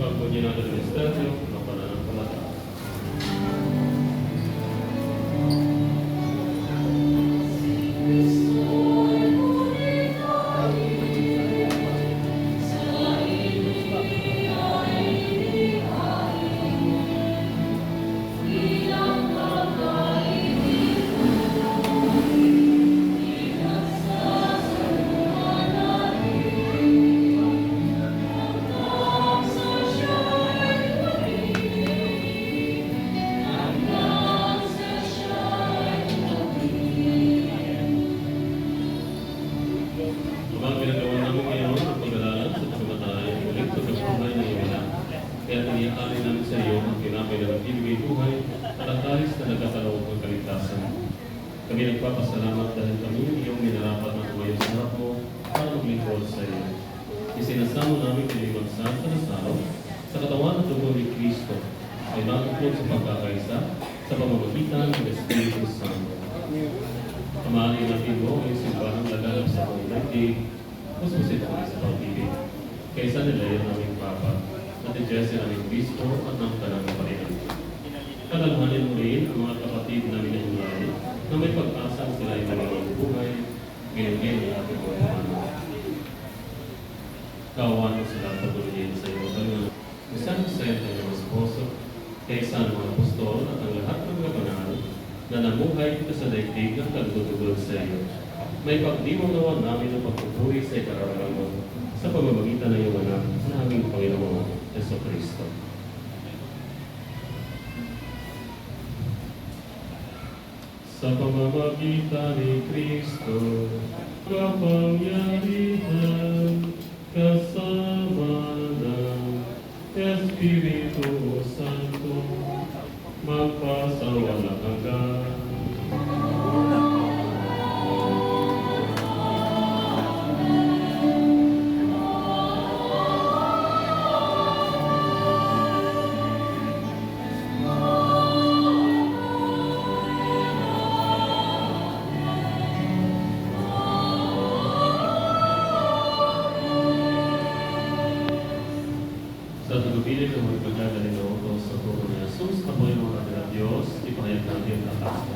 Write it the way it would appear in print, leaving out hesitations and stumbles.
Pagpunyi natin ng misteryo ng pananampalataya. Habang ginagawa namin ngayon ang pag-alalan sa pagkamatay, ulit sa pagbuhay ng iwala. Kaya tiniyakari namin sa iyo ang tinapay na nagbibigay buhay at ang kalis na nagkakaloob ng kaligtasan. Kami nagpapasalamat dahil kami iyong minarapat na tumayo sa harap mo para maglingkod sa iyo. Isinasamo namin kinilimang sa Lazaro sa katawan at dugo ni Kristo ay matuklod sa pagkakaisa sa pamamagitan ng Espiritu Santo. Kamali natin mo ang simbahang laganap sa buong daigdig, mas masito sa pag-ibig. Kaysa nila yung aming Papa, at Diyos ang aming Kristo at ng tanang parihan. Kadalhanin mo rin ang mga kapatid namin ng Ulay na may pag-asang sila ay magiging buhay, ginugin ang ating mga pamano. Kawan mo sila patuloyin sa iyo ng isang sente ng esposo, kaysa ang mga apostol at ang lahat ng mga banal na namuhay ito sa daigdig ng kagtutugod sa iyo. May pagdiwang nawa namin ang pagpupuri sa ikararangan mo sa pamamagitan ng iyong anak na aming Panginoon, Jesucristo. Sa pamamagitan ni Kristo, kapangyarihan, kasama ng Espiritu Santo, magpasawalang hanggan. Sa tulubilin ng mga pagkagaling na utos sa turo ni Jesus, apoy mga natin at Diyos, ipahayag natin ang taas.